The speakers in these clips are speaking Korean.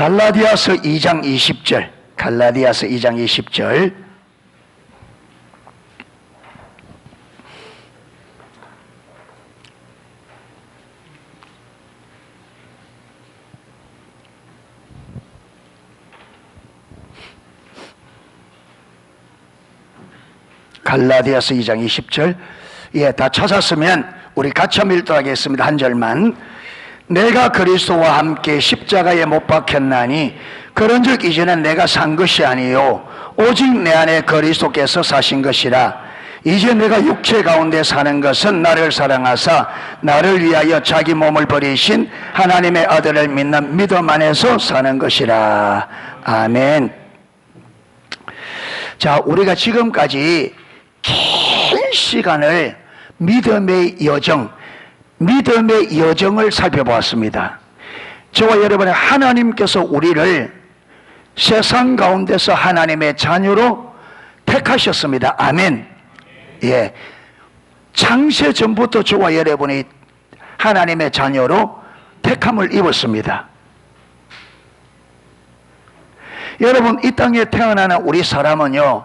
갈라디아서 2장 20절, 갈라디아서 2장 20절. 갈라디아서 2장 20절. 예, 다 찾았으면 우리 같이 한번 읽도록하겠습니다. 한 절만. 내가 그리스도와 함께 십자가에 못 박혔나니 그런즉 이제는 내가 산 것이 아니요 오직 내 안에 그리스도께서 사신 것이라. 이제 내가 육체 가운데 사는 것은 나를 사랑하사 나를 위하여 자기 몸을 버리신 하나님의 아들을 믿는 믿음 안에서 사는 것이라. 아멘. 자, 우리가 지금까지 긴 시간을 믿음의 여정을 살펴보았습니다. 저와 여러분의 하나님께서 우리를 세상 가운데서 하나님의 자녀로 택하셨습니다. 아멘. 예, 창세 전부터 저와 여러분이 하나님의 자녀로 택함을 입었습니다. 여러분, 이 땅에 태어나는 우리 사람은요,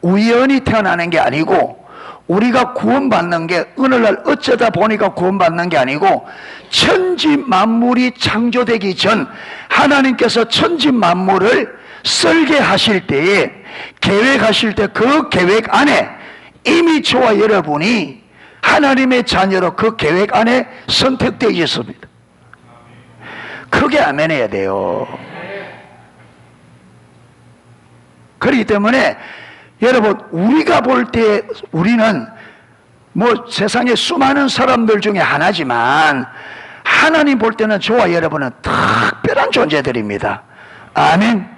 우연히 태어나는 게 아니고 우리가 구원받는 게 어느 날 어쩌다 보니까 구원받는 게 아니고 천지 만물이 창조되기 전 하나님께서 천지 만물을 설계하실 때에 계획하실 때 그 계획 안에 이미 저와 여러분이 하나님의 자녀로 그 계획 안에 선택되어 있습니다. 크게 아멘 해야 돼요. 그렇기 때문에 여러분, 우리가 볼 때 우리는 뭐 세상에 수많은 사람들 중에 하나지만 하나님 볼 때는 저와 여러분은 특별한 존재들입니다. 아멘.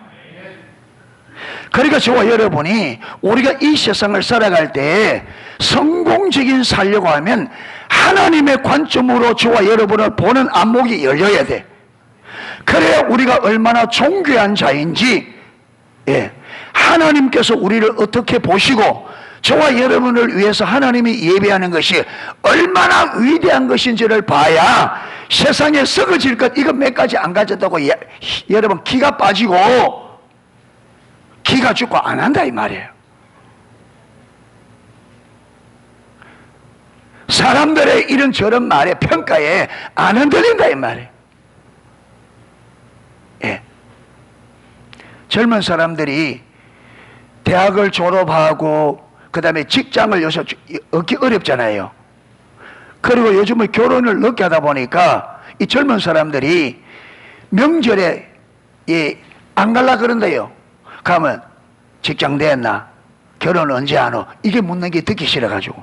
그러니까 저와 여러분이 우리가 이 세상을 살아갈 때 성공적인 살려고 하면 하나님의 관점으로 저와 여러분을 보는 안목이 열려야 돼. 그래야 우리가 얼마나 존귀한 자인지, 예, 하나님께서 우리를 어떻게 보시고 저와 여러분을 위해서 하나님이 예배하는 것이 얼마나 위대한 것인지를 봐야 세상에 썩어질 것 이거 몇 가지 안 가졌다고 여러분 기가 빠지고 기가 죽고 안 한다 이 말이에요. 사람들의 이런저런 말에 평가에 안 흔들린다 이 말이에요. 예. 젊은 사람들이 대학을 졸업하고 그 다음에 직장을 요새 얻기 어렵잖아요. 그리고 요즘은 결혼을 늦게 하다 보니까 이 젊은 사람들이 명절에 안 갈라 그런대요. 가면 직장 됐나? 결혼 언제 하노? 이게 묻는 게 듣기 싫어가지고.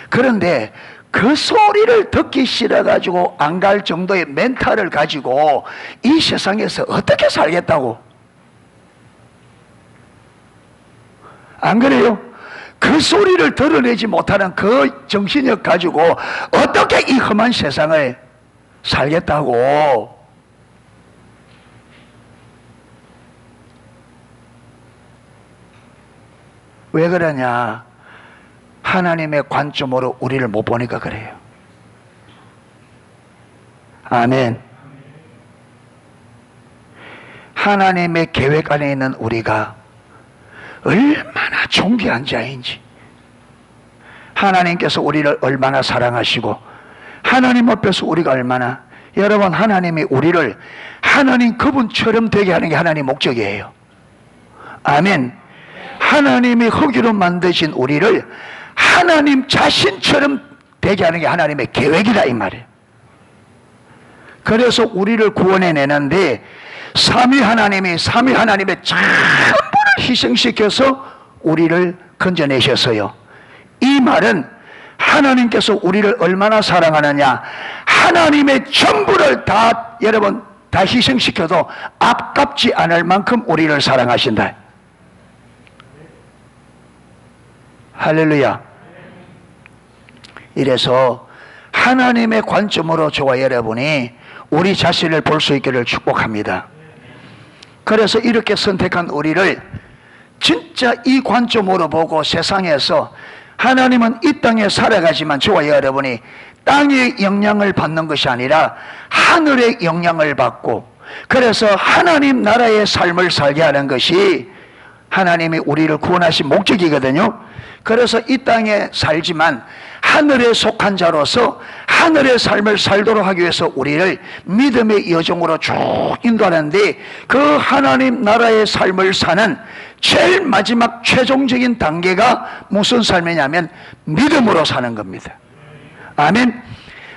그런데 그 소리를 듣기 싫어가지고 안 갈 정도의 멘탈을 가지고 이 세상에서 어떻게 살겠다고? 안 그래요? 그 소리를 드러내지 못하는 그 정신력 가지고 어떻게 이 험한 세상을 살겠다고? 왜 그러냐? 하나님의 관점으로 우리를 못 보니까 그래요. 아멘. 하나님의 계획 안에 있는 우리가 얼마나 존귀한 자인지, 하나님께서 우리를 얼마나 사랑하시고 하나님 앞에서 우리가 얼마나, 여러분, 하나님이 우리를 하나님 그분처럼 되게 하는 게 하나님 목적이에요. 아멘. 하나님이 흙으로 만드신 우리를 하나님 자신처럼 되게 하는 게 하나님의 계획이다 이 말이에요. 그래서 우리를 구원해내는데 삼위 하나님의 전부를 희생시켜서 우리를 건져내셨어요. 이 말은 하나님께서 우리를 얼마나 사랑하느냐, 하나님의 전부를 다 여러분 다 희생시켜도 아깝지 않을 만큼 우리를 사랑하신다. 할렐루야. 이래서 하나님의 관점으로 저와 여러분이 우리 자신을 볼 수 있기를 축복합니다. 그래서 이렇게 선택한 우리를 진짜 이 관점으로 보고 세상에서, 하나님은 이 땅에 살아가지만 저와 여러분이 땅의 영향을 받는 것이 아니라 하늘의 영향을 받고, 그래서 하나님 나라의 삶을 살게 하는 것이 하나님이 우리를 구원하신 목적이거든요. 그래서 이 땅에 살지만 하늘에 속한 자로서 하늘의 삶을 살도록 하기 위해서 우리를 믿음의 여정으로 쭉 인도하는데, 그 하나님 나라의 삶을 사는 제일 마지막 최종적인 단계가 무슨 삶이냐면 믿음으로 사는 겁니다. 아멘.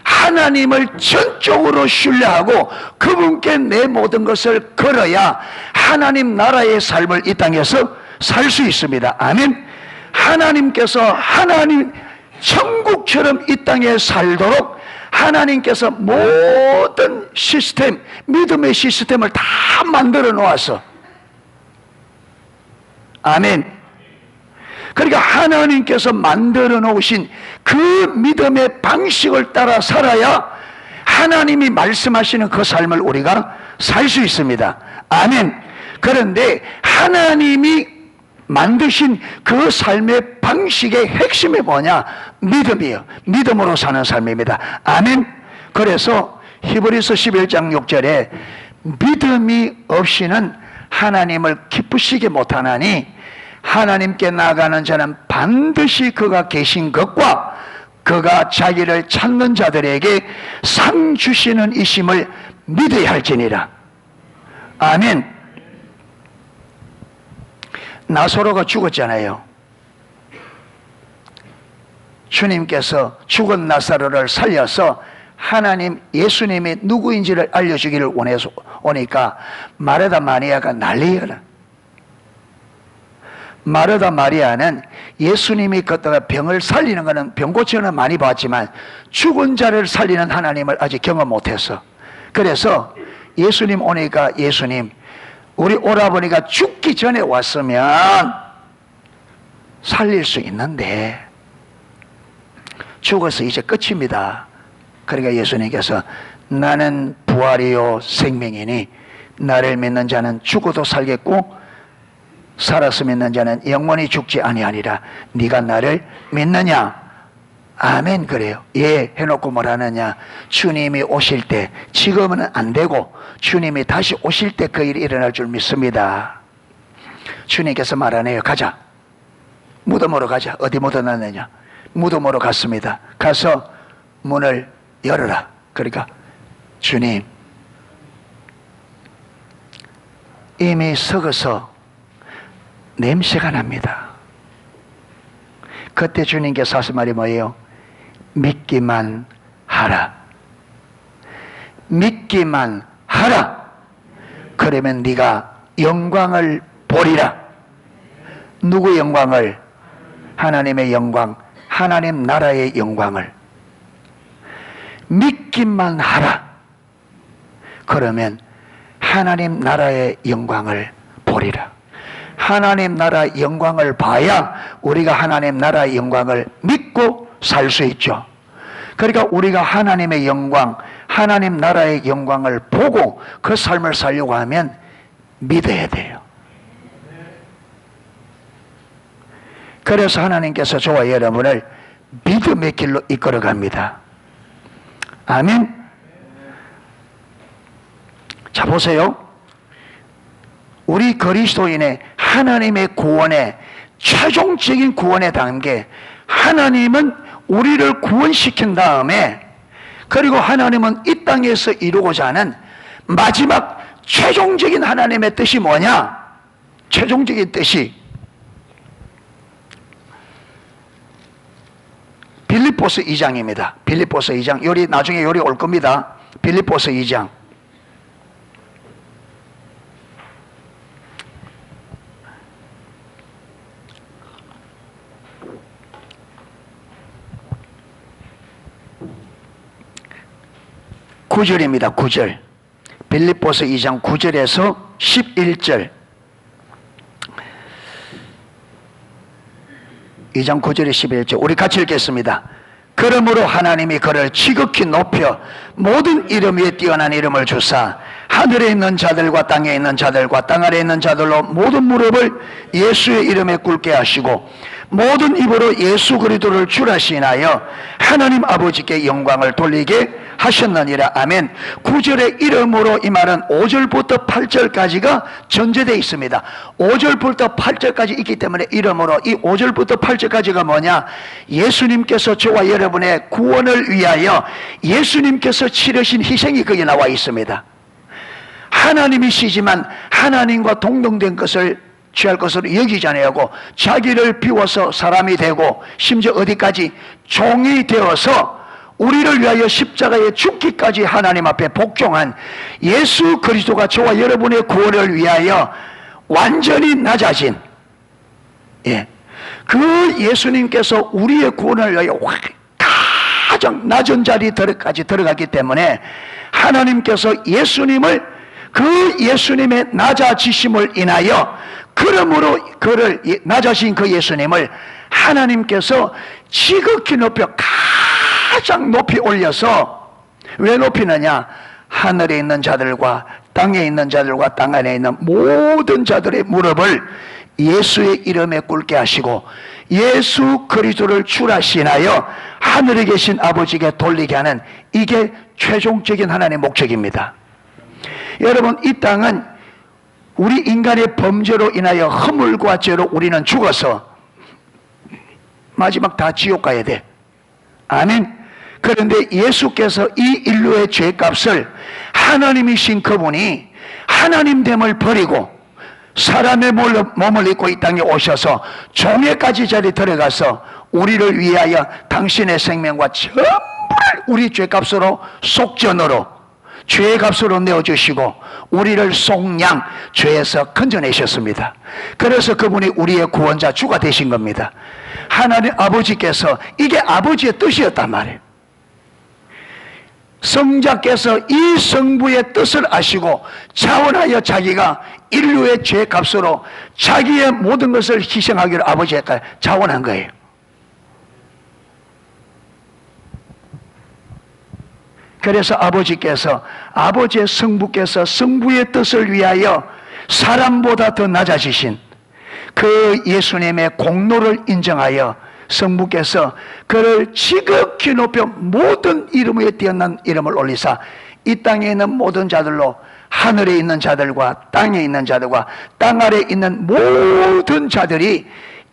하나님을 전적으로 신뢰하고 그분께 내 모든 것을 걸어야 하나님 나라의 삶을 이 땅에서 살 수 있습니다. 아멘. 하나님께서 하나님 천국처럼 이 땅에 살도록 하나님께서 모든 시스템, 믿음의 시스템을 다 만들어 놓아서, 아멘. 그러니까 하나님께서 만들어 놓으신 그 믿음의 방식을 따라 살아야 하나님이 말씀하시는 그 삶을 우리가 살 수 있습니다. 아멘. 그런데 하나님이 만드신 그 삶의 방식의 핵심이 뭐냐? 믿음이에요. 믿음으로 사는 삶입니다. 아멘. 그래서 히브리서 11장 6절에 믿음이 없이는 하나님을 기쁘시게 못하나니 하나님께 나아가는 자는 반드시 그가 계신 것과 그가 자기를 찾는 자들에게 상 주시는 이심을 믿어야 할지니라. 아멘. 나사로가 죽었잖아요. 주님께서 죽은 나사로를 살려서 하나님, 예수님이 누구인지를 알려주기를 원해서 오니까 마르다 마리아가 난리야. 마르다 마리아는 예수님이 걷다가 병을 살리는 것은 병 고치는 많이 봤지만 죽은 자를 살리는 하나님을 아직 경험 못했어. 그래서 예수님 오니까, 예수님, 우리 오라버니가 죽기 전에 왔으면 살릴 수 있는데 죽어서 이제 끝입니다. 그러니까 예수님께서 나는 부활이요 생명이니 나를 믿는 자는 죽어도 살겠고 살아서 믿는 자는 영원히 죽지 아니하리라. 네가 나를 믿느냐? 아멘. 그래요. 예 해놓고 뭘 하느냐? 주님이 오실 때, 지금은 안 되고 주님이 다시 오실 때 그 일이 일어날 줄 믿습니다. 주님께서 말하네요. 가자. 무덤으로 가자. 어디 묻어놨느냐? 무덤으로 갔습니다. 가서 문을 열어라. 그러니까 주님, 이미 썩어서 냄새가 납니다. 그때 주님께서 하신 말이 뭐예요? 믿기만 하라. 믿기만 하라. 그러면 네가 영광을 보리라. 누구의 영광을? 하나님의 영광, 하나님 나라의 영광을. 믿기만 하라. 그러면 하나님 나라의 영광을 보리라. 하나님 나라 영광을 봐야 우리가 하나님 나라의 영광을 믿고 살 수 있죠. 그러니까 우리가 하나님의 영광, 하나님 나라의 영광을 보고 그 삶을 살려고 하면 믿어야 돼요. 그래서 하나님께서 저와 여러분을 믿음의 길로 이끌어 갑니다. 아멘. 자, 보세요. 우리 그리스도인의 하나님의 구원의 최종적인 구원의 단계, 하나님은 우리를 구원시킨 다음에, 그리고 하나님은 이 땅에서 이루고자 하는 마지막 최종적인 하나님의 뜻이 뭐냐? 최종적인 뜻이 빌립보서 2장입니다. 빌립보서 2장. 요리 나중에 요리 올 겁니다. 빌립보서 2장. (9절입니다) 9절. 빌립보서 2장 9절에서 11절. 2장 9절에 11절. 우리 같이 읽겠습니다. 그러므로 하나님이 그를 지극히 높여 모든 이름 위에 뛰어난 이름을 주사 하늘에 있는 자들과 땅에 있는 자들과 땅 아래에 있는 자들로 모든 무릎을 예수의 이름에 꿇게 하시고 모든 입으로 예수 그리스도를 주라시나여 하나님 아버지께 영광을 돌리게 하셨느니라. 아멘. 9절의 이름으로 이 말은 5절부터 8절까지가 전제되어 있습니다. 5절부터 8절까지 있기 때문에 이름으로, 이 5절부터 8절까지가 뭐냐? 예수님께서 저와 여러분의 구원을 위하여 예수님께서 치르신 희생이 거기에 나와 있습니다. 하나님이시지만 하나님과 동등된 것을 취할 것으로 여기지 아니하고 자기를 비워서 사람이 되고 심지어 어디까지? 종이 되어서 우리를 위하여 십자가에 죽기까지 하나님 앞에 복종한 예수 그리스도가 저와 여러분의 구원을 위하여 완전히 낮아진, 그 예수님께서 우리의 구원을 위하여 가장 낮은 자리까지 들어갔기 때문에 하나님께서 예수님을, 그 예수님의 낮아지심을 인하여, 그러므로 그를, 낮아진 그 예수님을 하나님께서 지극히 높여 가장 높이 올려서, 왜 높이느냐? 하늘에 있는 자들과 땅에 있는 자들과 땅 안에 있는 모든 자들의 무릎을 예수의 이름에 꿇게 하시고 예수 그리스도를 주라시나여 하늘에 계신 아버지께 돌리게 하는, 이게 최종적인 하나님의 목적입니다. 여러분, 이 땅은 우리 인간의 범죄로 인하여 허물과 죄로 우리는 죽어서 마지막 다 지옥 가야 돼. 아멘. 그런데 예수께서 이 인류의 죄값을, 하나님이신 그분이 하나님됨을 버리고 사람의 몸을 입고 이 땅에 오셔서 종에까지 자리에 들어가서 우리를 위하여 당신의 생명과 전부를 우리 죄값으로, 속전으로 죄값으로 내어주시고 우리를 속량, 죄에서 건져내셨습니다. 그래서 그분이 우리의 구원자, 주가 되신 겁니다. 하나님 아버지께서, 이게 아버지의 뜻이었단 말이에요. 성자께서 이 성부의 뜻을 아시고 자원하여 자기가 인류의 죄값으로 자기의 모든 것을 희생하기를 아버지가 자원한 거예요. 그래서 아버지께서, 아버지의 성부께서 성부의 뜻을 위하여 사람보다 더 낮아지신 그 예수님의 공로를 인정하여 성부께서 그를 지극히 높여 모든 이름 위에 뛰어난 이름을 올리사 이 땅에 있는 모든 자들로, 하늘에 있는 자들과 땅에 있는 자들과 땅 아래에 있는 모든 자들이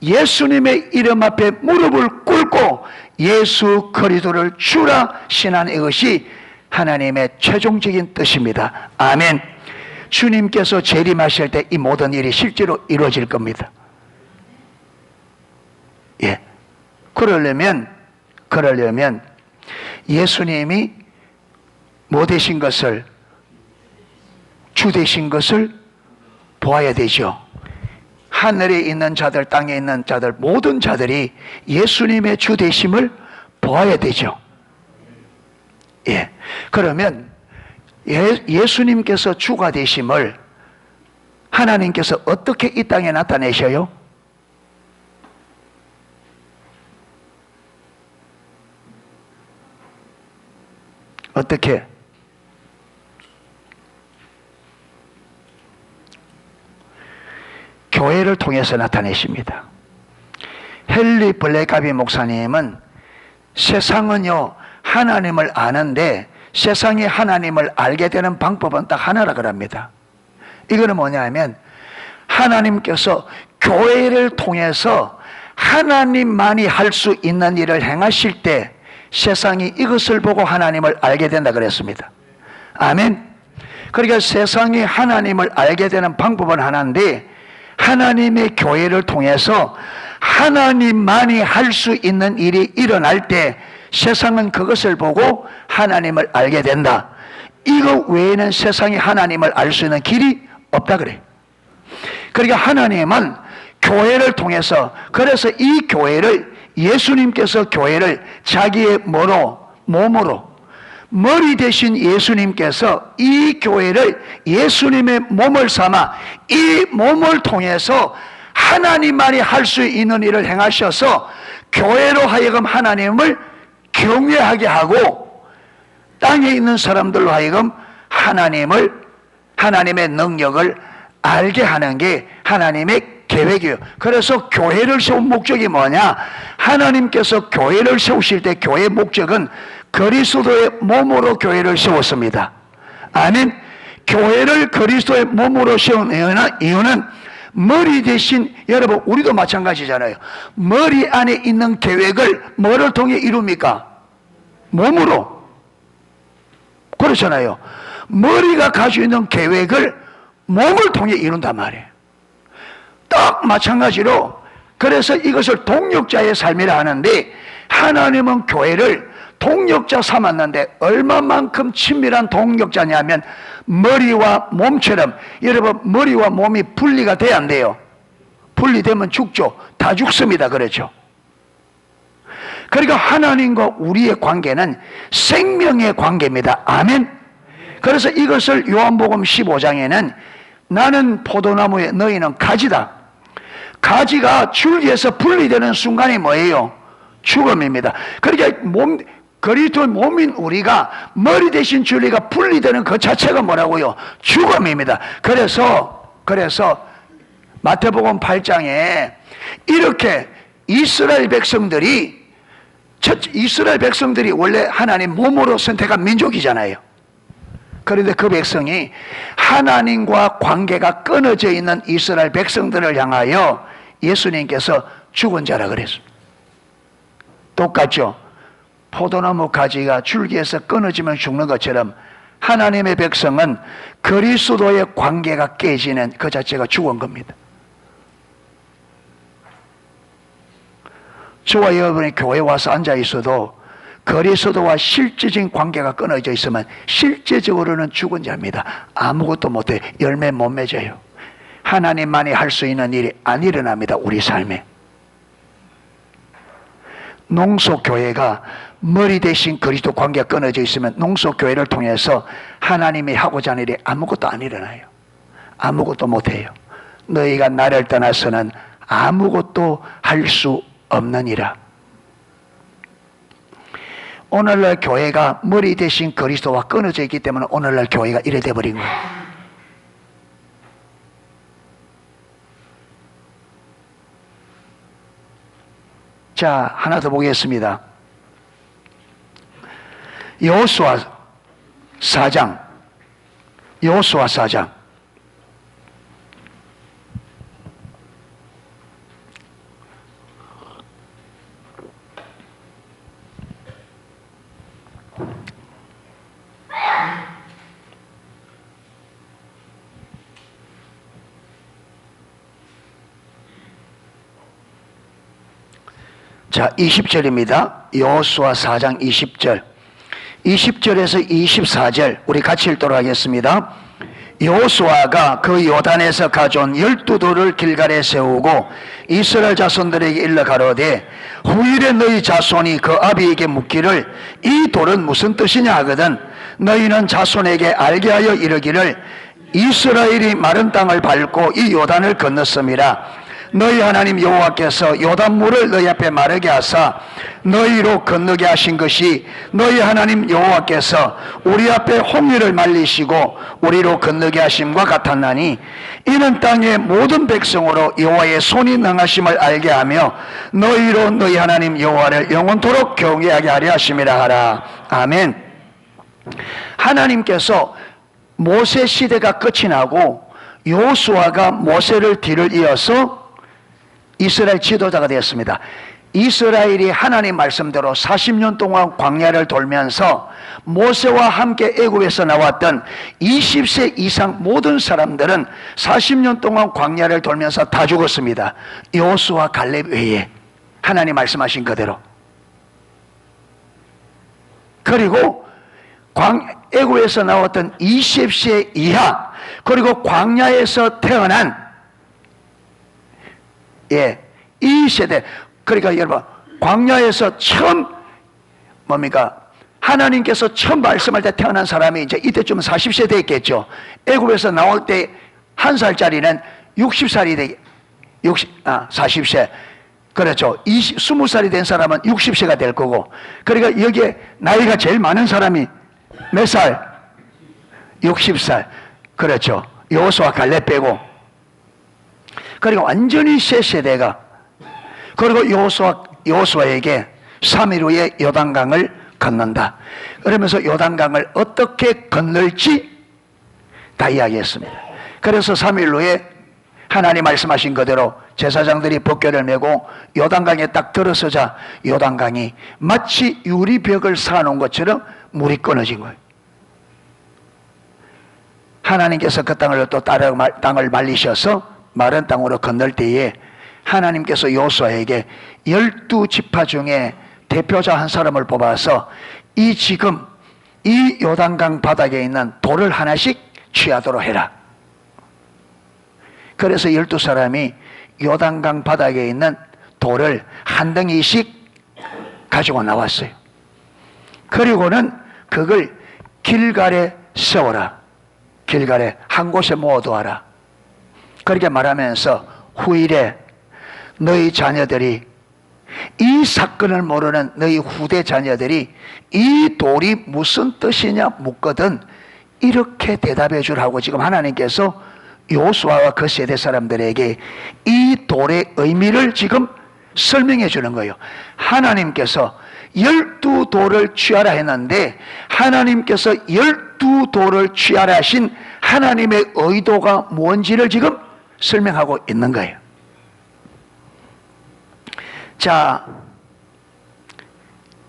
예수님의 이름 앞에 무릎을 꿇고 예수 그리스도를 주라 신하는 이것이 하나님의 최종적인 뜻입니다. 아멘. 주님께서 재림하실 때 이 모든 일이 실제로 이루어질 겁니다. 그러려면 예수님이 뭐 되신 것을, 주 되신 것을 보아야 되죠. 하늘에 있는 자들, 땅에 있는 자들, 모든 자들이 예수님의 주 되심을 보아야 되죠. 그러면 예수님께서 주가 되심을 하나님께서 어떻게 이 땅에 나타내셔요? 어떻게? 교회를 통해서 나타내십니다. 헨리 블레가비 목사님은 세상은요 하나님을 아는데 세상이 하나님을 알게 되는 방법은 딱 하나라 그럽니다. 이거는 뭐냐면 하나님께서 교회를 통해서 하나님만이 할 수 있는 일을 행하실 때 세상이 이것을 보고 하나님을 알게 된다 그랬습니다. 아멘. 그러니까 세상이 하나님을 알게 되는 방법은 하나인데 하나님의 교회를 통해서 하나님만이 할 수 있는 일이 일어날 때 세상은 그것을 보고 하나님을 알게 된다. 이거 외에는 세상이 하나님을 알 수 있는 길이 없다 그래요. 그러니까 하나님은 교회를 통해서, 그래서 이 교회를, 예수님께서 교회를 자기의 몸으로 머리 대신 예수님께서 이 교회를 예수님의 몸을 삼아 이 몸을 통해서 하나님만이 할 수 있는 일을 행하셔서 교회로 하여금 하나님을 경외하게 하고 땅에 있는 사람들로 하여금 하나님의 능력을 알게 하는 게 하나님의 계획이에요. 그래서 교회를 세운 목적이 뭐냐? 하나님께서 교회를 세우실 때 교회의 목적은 그리스도의 몸으로 교회를 세웠습니다. 아멘. 교회를 그리스도의 몸으로 세운 이유는 머리 대신, 여러분 우리도 마찬가지잖아요. 머리 안에 있는 계획을 뭐를 통해 이룹니까? 몸으로. 그렇잖아요. 머리가 가지고 있는 계획을 몸을 통해 이룬단 말이에요. 딱 마찬가지로, 그래서 이것을 동력자의 삶이라 하는데, 하나님은 교회를 동력자 삼았는데 얼마만큼 친밀한 동력자냐면 머리와 몸처럼. 여러분, 머리와 몸이 분리가 돼야 안 돼요. 분리되면 죽죠. 다 죽습니다. 그렇죠? 그러니까 하나님과 우리의 관계는 생명의 관계입니다. 아멘. 그래서 이것을 요한복음 15장에는 나는 포도나무에 너희는 가지다. 가지가 줄기에서 분리되는 순간이 뭐예요? 죽음입니다. 그러니까 그리스도의 몸인 우리가 머리 대신 줄기가 분리되는 그 자체가 뭐라고요? 죽음입니다. 그래서 마태복음 8장에 이렇게 이스라엘 백성들이 원래 하나님 몸으로 선택한 민족이잖아요. 그런데 그 백성이 하나님과 관계가 끊어져 있는 이스라엘 백성들을 향하여 예수님께서 죽은 자라 그랬습니다. 똑같죠? 포도나무 가지가 줄기에서 끊어지면 죽는 것처럼 하나님의 백성은 그리스도의 관계가 깨지는 그 자체가 죽은 겁니다. 저와 여러분이 교회에 와서 앉아 있어도 그리스도와 실제적인 관계가 끊어져 있으면 실제적으로는 죽은 자입니다. 아무것도 못해. 열매 못 맺어요. 하나님만이 할 수 있는 일이 안 일어납니다. 우리 삶에. 농소교회가 머리 대신 그리스도 관계가 끊어져 있으면 농소교회를 통해서 하나님이 하고자 하는 일이 아무것도 안 일어나요. 아무것도 못해요. 너희가 나를 떠나서는 아무것도 할 수 없느니라. 오늘날 교회가 머리 대신 그리스도와 끊어져 있기 때문에 오늘날 교회가 이래 돼버린 거예요. 자, 하나 더 보겠습니다. 여호수아 4장. 자, 20절입니다. 여호수아 4장 20절. 20절에서 24절 우리 같이 읽도록 하겠습니다. 여호수아가 그 요단에서 가져온 12돌을 길갈에 세우고 이스라엘 자손들에게 일러 가로되 후일에 너희 자손이 그 아비에게 묻기를 이 돌은 무슨 뜻이냐 하거든 너희는 자손에게 알게 하여 이르기를 이스라엘이 마른 땅을 밟고 이 요단을 건넜음이라. 너희 하나님 여호와께서 요단물을 너희 앞에 마르게 하사 너희로 건너게 하신 것이 너희 하나님 여호와께서 우리 앞에 홍해를 말리시고 우리로 건너게 하심과 같았나니 이는 땅의 모든 백성으로 여호와의 손이 능하심을 알게 하며 너희로 너희 하나님 여호와를 영원토록 경외하게 하려 하심이라 하라. 아멘. 하나님께서 모세 시대가 끝이 나고 여호수아가 모세를 뒤를 이어서 이스라엘 지도자가 되었습니다. 이스라엘이 하나님 말씀대로 40년 동안 광야를 돌면서 모세와 함께 애굽에서 나왔던 20세 이상 모든 사람들은 40년 동안 광야를 돌면서 다 죽었습니다. 여호수아 갈렙 외에 하나님 말씀하신 그대로. 그리고 애굽에서 나왔던 20세 이하 그리고 광야에서 태어난 이 세대, 그러니까 여러분 광야에서 처음 하나님께서 처음 말씀할 때 태어난 사람이 이제 이때쯤 40세 됐겠죠. 애굽에서 나올 때 한 살짜리는 60살이 40세. 그렇죠. 20살이 된 사람은 60세가 될 거고. 그러니까 여기에 나이가 제일 많은 사람이 몇 살? 60살. 그렇죠. 여호수아 갈렙 빼고. 그리고 완전히 새 세대가, 그리고 여호수아에게 3일 후에 요단강을 건넌다. 그러면서 요단강을 어떻게 건널지 다 이야기했습니다. 그래서 3일 후에 하나님 말씀하신 그대로 제사장들이 법궤를 메고 요단강에 딱 들어서자 요단강이 마치 유리벽을 쌓아놓은 것처럼 물이 끊어진 거예요. 하나님께서 그 땅을 또 다른 땅을 말리셔서 마른 땅으로 건널 때에 하나님께서 여호수아에게 12지파 중에 대표자 한 사람을 뽑아서 지금 이 요단강 바닥에 있는 돌을 하나씩 취하도록 해라. 그래서 12사람이 요단강 바닥에 있는 돌을 한 덩이씩 가지고 나왔어요. 그리고는 그걸 길갈에 세워라. 길갈에 한 곳에 모아두어라. 그렇게 말하면서 후일에 너희 자녀들이, 이 사건을 모르는 너희 후대 자녀들이 이 돌이 무슨 뜻이냐 묻거든 이렇게 대답해 주라고 지금 하나님께서 여호수아와 그 세대 사람들에게 이 돌의 의미를 지금 설명해 주는 거예요. 하나님께서 12돌을 취하라 했는데 하나님께서 12돌을 취하라 하신 하나님의 의도가 뭔지를 지금 설명하고 있는 거예요. 자,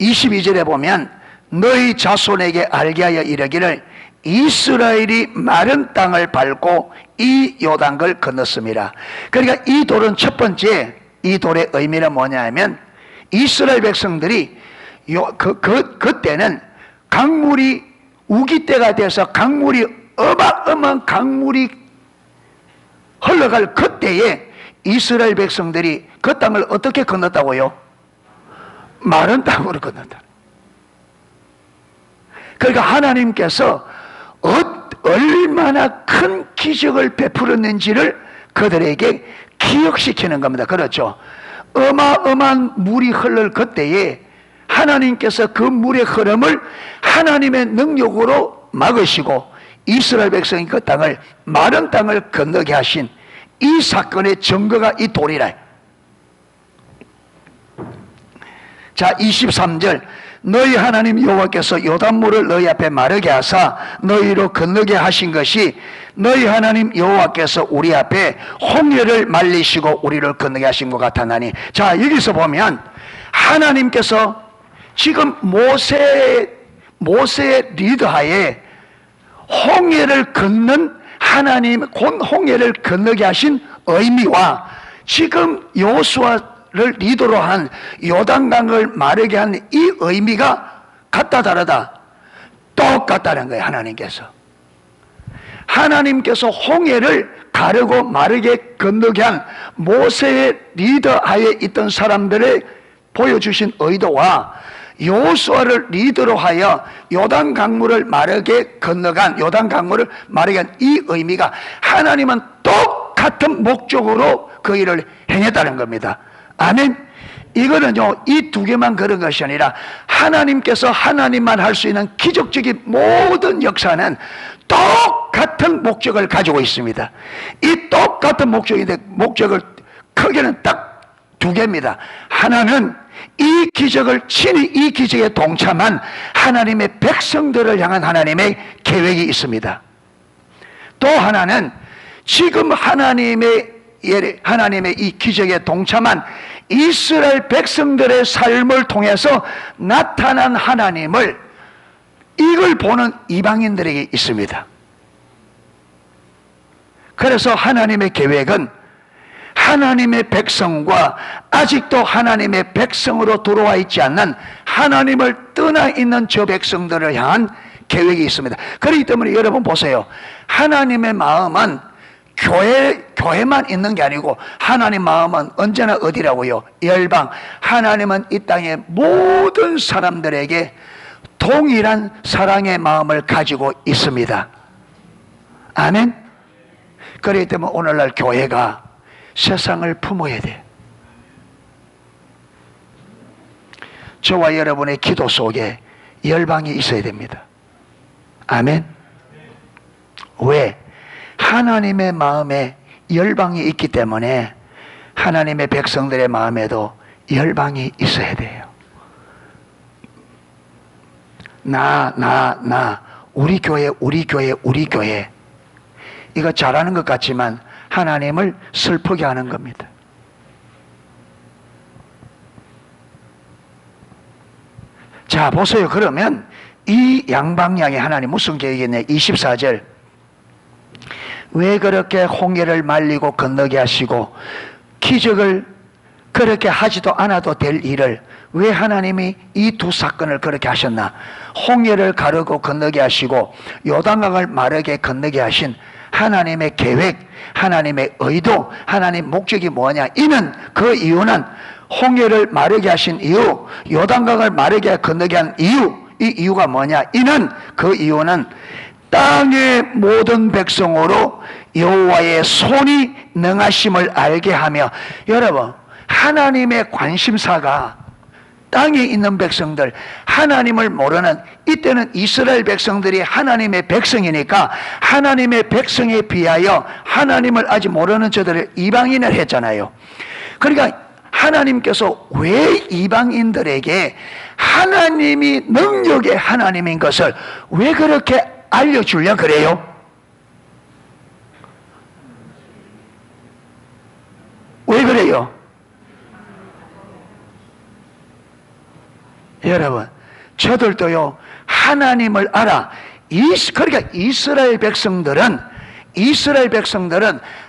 22절에 보면 너희 자손에게 알게 하여 이르기를 이스라엘이 마른 땅을 밟고 이 요단강을 건넜습니다. 그러니까 이 돌은 첫 번째, 이 돌의 의미는 뭐냐면 이스라엘 백성들이 그때는 강물이 우기 때가 돼서 강물이 어마어마한 강물이 흘러갈 그때에 이스라엘 백성들이 그 땅을 어떻게 건넜다고요? 마른 땅으로 건넜다. 그러니까 하나님께서 얼마나 큰 기적을 베풀었는지를 그들에게 기억시키는 겁니다. 그렇죠? 어마어마한 물이 흐를 그때에 하나님께서 그 물의 흐름을 하나님의 능력으로 막으시고 이스라엘 백성이 그 땅을, 마른 땅을 건너게 하신 이 사건의 증거가 이 돌이라. 자, 23절 너희 하나님 여호와께서 요단물을 너희 앞에 마르게 하사 너희로 건너게 하신 것이 너희 하나님 여호와께서 우리 앞에 홍해를 말리시고 우리를 건너게 하신 것 같았나니. 자, 여기서 보면 하나님께서 지금 모세의 리더하에 홍해를 건넌 하나님, 곧 홍해를 건너게 하신 의미와 지금 여호수아를 리더로 한 요단강을 마르게 한 이 의미가 같다 다르다? 똑같다는 거예요. 하나님께서 홍해를 가르고 마르게 건너게 한 모세의 리더하에 있던 사람들의 보여주신 의도와 여호수아를 리더로 하여 요단 강물을 마르게 건너간, 요단 강물을 마르게 한 이 의미가 하나님은 똑같은 목적으로 그 일을 행했다는 겁니다. 아멘. 이거는요, 이 두 개만 그런 것이 아니라 하나님께서 하나님만 할 수 있는 기적적인 모든 역사는 똑같은 목적을 가지고 있습니다. 이 똑같은 목적인데 목적을 크게는 딱 두 개입니다. 하나는 이 기적을 친히 이 기적에 동참한 하나님의 백성들을 향한 하나님의 계획이 있습니다. 또 하나는 지금 하나님의 이 기적에 동참한 이스라엘 백성들의 삶을 통해서 나타난 하나님을 이걸 보는 이방인들에게 있습니다. 그래서 하나님의 계획은 하나님의 백성과 아직도 하나님의 백성으로 들어와 있지 않는 하나님을 떠나 있는 저 백성들을 향한 계획이 있습니다. 그렇기 때문에 여러분 보세요. 하나님의 마음은 교회만 있는 게 아니고 하나님 마음은 언제나 어디라고요? 열방. 하나님은 이 땅의 모든 사람들에게 동일한 사랑의 마음을 가지고 있습니다. 아멘. 그렇기 때문에 오늘날 교회가 세상을 품어야 돼. 저와 여러분의 기도 속에 열방이 있어야 됩니다. 아멘. 왜? 하나님의 마음에 열방이 있기 때문에 하나님의 백성들의 마음에도 열방이 있어야 돼요. 나, 우리 교회, 우리 교회, 우리 교회. 이거 잘하는 것 같지만 하나님을 슬프게 하는 겁니다. 자, 보세요. 그러면 이 양방향에 하나님 무슨 계획이냐? 24절. 왜 그렇게 홍해를 말리고 건너게 하시고 기적을 그렇게 하지도 않아도 될 일을 왜 하나님이 이 두 사건을 그렇게 하셨나? 홍해를 가르고 건너게 하시고 요단강을 마르게 건너게 하신 하나님의 계획, 하나님의 의도, 하나님 목적이 뭐냐? 그 이유는 홍해를 마르게 하신 이유, 요단강을 마르게 건너게 한 이유, 이 이유가 뭐냐? 그 이유는 땅의 모든 백성으로 여호와의 손이 능하심을 알게 하며, 여러분, 하나님의 관심사가 땅에 있는 백성들, 하나님을 모르는, 이때는 이스라엘 백성들이 하나님의 백성이니까 하나님의 백성에 비하여 하나님을 아직 모르는 저들을 이방인을 했잖아요. 그러니까 하나님께서 왜 이방인들에게 하나님이 능력의 하나님인 것을 왜 그렇게 알려주려 그래요? 왜 그래요? 여러분, 저들도요, 하나님을 알아. 그러니까 이스라엘 백성들은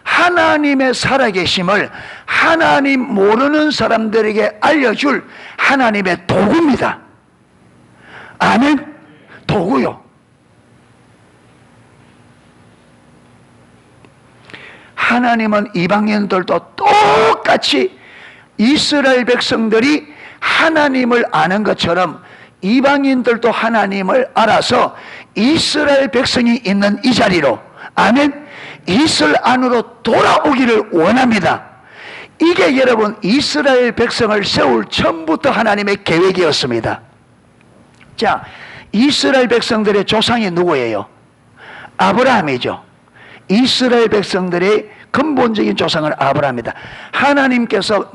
하나님의 살아계심을 하나님 모르는 사람들에게 알려줄 하나님의 도구입니다. 아멘? 도구요. 하나님은 이방인들도 똑같이 이스라엘 백성들이 하나님을 아는 것처럼 이방인들도 하나님을 알아서 이스라엘 백성이 있는 이 자리로, 아멘, 이스라엘 안으로 돌아오기를 원합니다. 이게 여러분 이스라엘 백성을 세울 처음부터 하나님의 계획이었습니다. 자, 이스라엘 백성들의 조상이 누구예요? 아브라함이죠. 이스라엘 백성들의 근본적인 조상은 아브라함이다. 하나님께서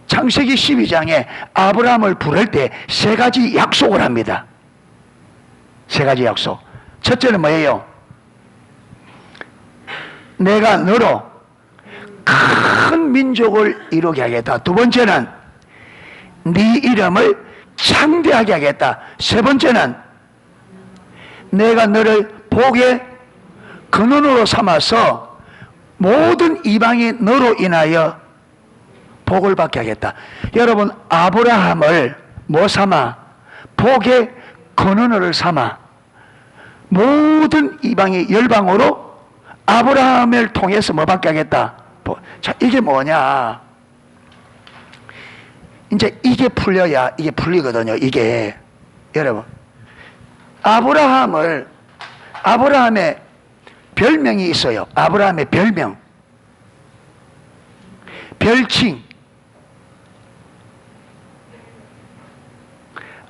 창세기 12장에 아브라함을 부를 때 세 가지 약속을 합니다. 세 가지 약속. 첫째는 뭐예요? 내가 너로 큰 민족을 이루게 하겠다. 두 번째는 네 이름을 창대하게 하겠다. 세 번째는 내가 너를 복의 근원으로 삼아서 모든 이방이 너로 인하여 복을 받게 하겠다. 여러분, 아브라함을 뭐 삼아? 복의 근원을 삼아 모든 이방이 열방으로 아브라함을 통해서 뭐 받게 하겠다. 자, 이게 뭐냐? 이제 이게 풀려야 이게 풀리거든요. 이게 여러분, 아브라함의 별명이 있어요. 아브라함의 별명, 별칭.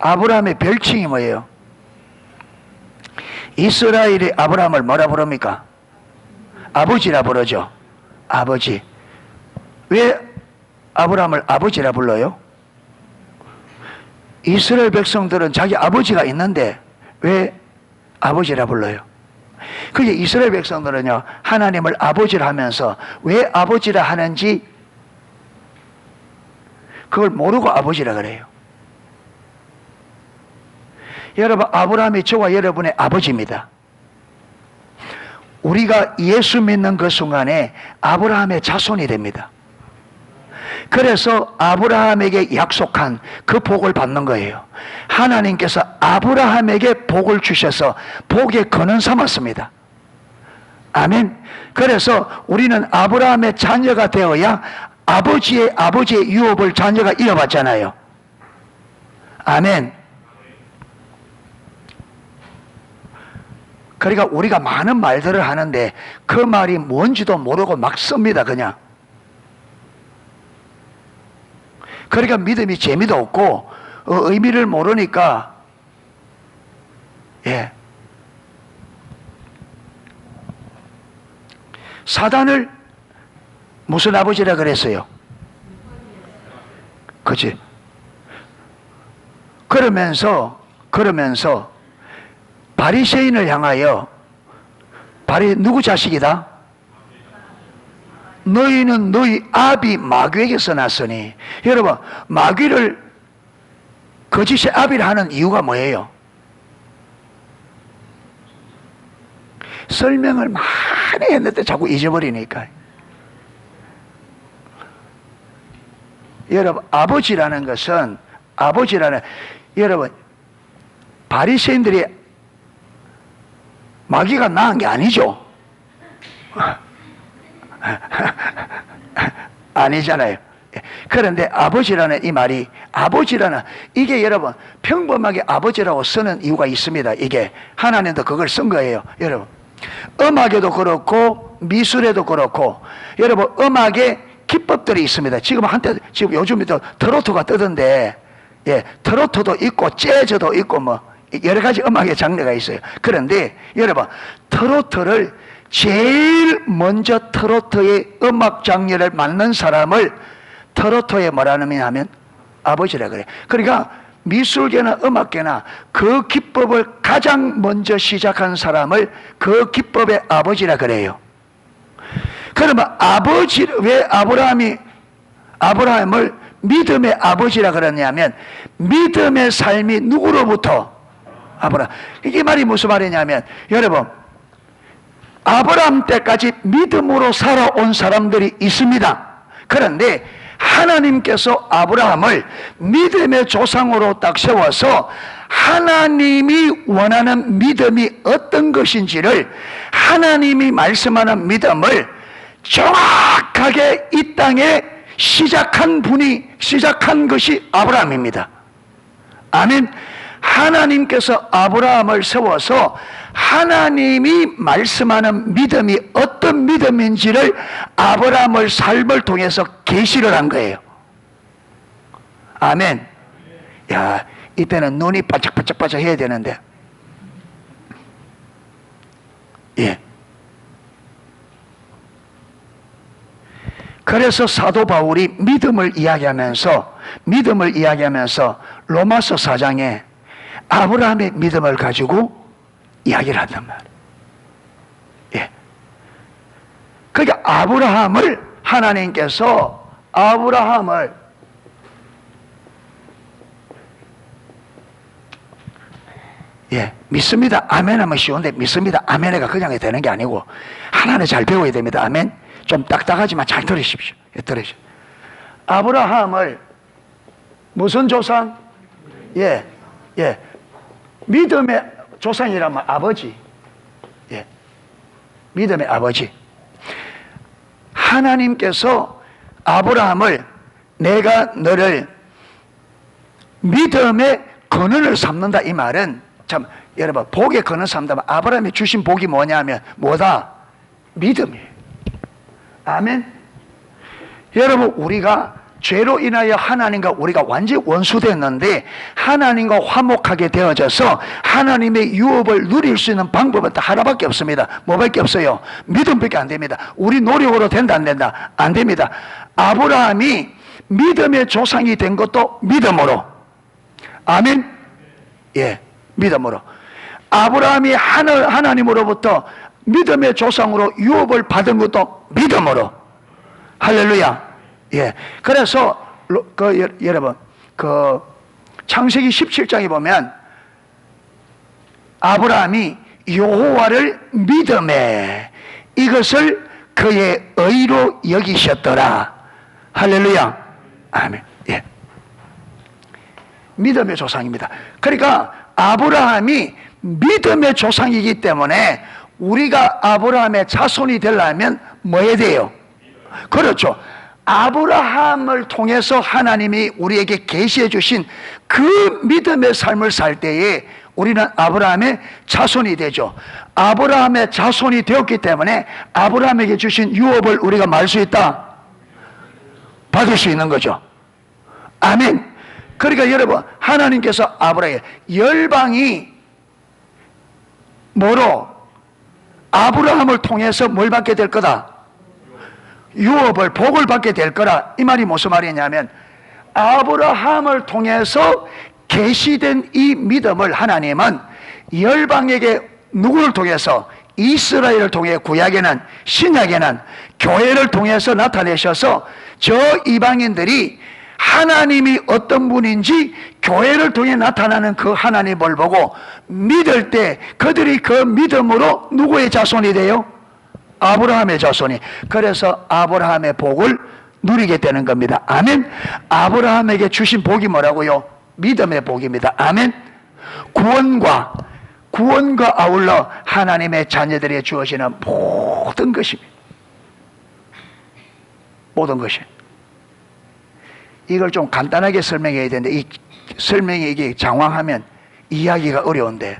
아브라함의 별칭이 뭐예요? 이스라엘이 아브라함을 뭐라 부릅니까? 아버지라 부르죠. 아버지. 왜 아브라함을 아버지라 불러요? 이스라엘 백성들은 자기 아버지가 있는데 왜 아버지라 불러요? 그게 이스라엘 백성들은요, 하나님을 아버지라 하면서 왜 아버지라 하는지 그걸 모르고 아버지라 그래요. 여러분, 아브라함이 저와 여러분의 아버지입니다. 우리가 예수 믿는 그 순간에 아브라함의 자손이 됩니다. 그래서 아브라함에게 약속한 그 복을 받는 거예요. 하나님께서 아브라함에게 복을 주셔서 복의 근원 삼았습니다. 아멘. 그래서 우리는 아브라함의 자녀가 되어야 아버지의 유업을 자녀가 이어받잖아요. 아멘. 그러니까 우리가 많은 말들을 하는데 그 말이 뭔지도 모르고 막 씁니다, 그냥. 그러니까 믿음이 재미도 없고 의미를 모르니까, 예. 사단을 무슨 아버지라 그랬어요? 그치? 그러면서 바리새인을 향하여 누구 자식이다? 너희는 너희 아비 마귀에게서 났으니. 여러분, 마귀를 거짓의 아비를 하는 이유가 뭐예요? 설명을 많이 했는데 자꾸 잊어버리니까. 여러분, 여러분, 바리새인들이 마귀가 낳은 게 아니죠. 아니잖아요. 그런데 아버지라는 이 말이, 이게 여러분 평범하게 아버지라고 쓰는 이유가 있습니다. 이게 하나님도 그걸 쓴 거예요. 여러분, 음악에도 그렇고 미술에도 그렇고, 여러분, 음악에 기법들이 있습니다. 지금 요즘에도 트로트가 뜨던데, 트로트도 있고 재즈도 있고 뭐 여러 가지 음악의 장르가 있어요. 그런데 여러분, 트로트를 제일 먼저 트로트의 음악 장르를 만든 사람을 트로트에 뭐라 하면 아버지라 그래. 그러니까 미술계나 음악계나 그 기법을 가장 먼저 시작한 사람을 그 기법의 아버지라 그래요. 그러면 왜 아브라함을 믿음의 아버지라 그러냐면, 믿음의 삶이 누구로부터? 아브라함. 이게 말이 무슨 말이냐면, 여러분, 아브라함 때까지 믿음으로 살아온 사람들이 있습니다. 그런데 하나님께서 아브라함을 믿음의 조상으로 딱 세워서 하나님이 원하는 믿음이 어떤 것인지를, 하나님이 말씀하는 믿음을 정확하게 이 땅에 시작한 것이 아브라함입니다. 아멘. 하나님께서 아브라함을 세워서 하나님이 말씀하는 믿음이 어떤 믿음인지를 아브라함을 삶을 통해서 계시를 한 거예요. 아멘. 야, 이때는 눈이 반짝반짝 해야 되는데. 예. 그래서 사도 바울이 믿음을 이야기하면서 로마서 4장에 아브라함의 믿음을 가지고 이야기를 한단 말이에요. 예. 그러니까 하나님께서 아브라함을 믿습니다. 아멘 하면 쉬운데, 믿습니다. 아멘가 그냥 되는 게 아니고 하나는 잘 배워야 됩니다. 아멘. 좀 딱딱하지만 잘 들으십시오. 아브라함을 무슨 조상? 믿음의 조상이라면 아버지. 믿음의 아버지. 하나님께서 아브라함을, 내가 너를 믿음의 근원을 삼는다, 이 말은, 참 여러분, 복의 근원 삼는다. 아브라함이 주신 복이 뭐냐면 뭐다? 믿음이에요. 아멘. 여러분, 우리가 죄로 인하여 하나님과 우리가 완전히 원수됐는데 하나님과 화목하게 되어져서 하나님의 유업을 누릴 수 있는 방법은 딱 하나밖에 없습니다. 뭐밖에 없어요? 믿음밖에 안 됩니다. 우리 노력으로 된다 안 된다? 안 됩니다. 아브라함이 믿음의 조상이 된 것도 믿음으로. 아멘. 믿음으로. 아브라함이 하나님으로부터 믿음의 조상으로 유업을 받은 것도 믿음으로. 할렐루야. 그래서 여러분, 창세기 17장에 보면 아브라함이 여호와를 믿음에 이것을 그의 의로 여기셨더라. 할렐루야. 아멘. 믿음의 조상입니다. 그러니까 아브라함이 믿음의 조상이기 때문에 우리가 아브라함의 자손이 되려면 뭐 해야 돼요? 그렇죠. 아브라함을 통해서 하나님이 우리에게 계시해 주신 그 믿음의 삶을 살 때에 우리는 아브라함의 자손이 되죠. 아브라함의 자손이 되었기 때문에 아브라함에게 주신 유업을 우리가 말 수 있다, 받을 수 있는 거죠. 아멘. 그러니까 여러분, 하나님께서 아브라함에게 열방이 뭐로? 아브라함을 통해서 뭘 받게 될 거다? 유업을 복을 받게 될 거라. 이 말이 무슨 말이냐면 아브라함을 통해서 계시된 이 믿음을 하나님은 열방에게 누구를 통해서? 이스라엘을 통해 구약에는, 신약에는 교회를 통해서 나타내셔서 저 이방인들이 하나님이 어떤 분인지 교회를 통해 나타나는 그 하나님을 보고 믿을 때 그들이 그 믿음으로 누구의 자손이 돼요? 아브라함의 자손이. 그래서 아브라함의 복을 누리게 되는 겁니다. 아멘. 아브라함에게 주신 복이 뭐라고요? 믿음의 복입니다. 아멘. 구원과 아울러 하나님의 자녀들에게 주어지는 모든 것입니다. 모든 것이. 이걸 좀 간단하게 설명해야 되는데 이 설명이 이게 장황하면 이해하기가 어려운데,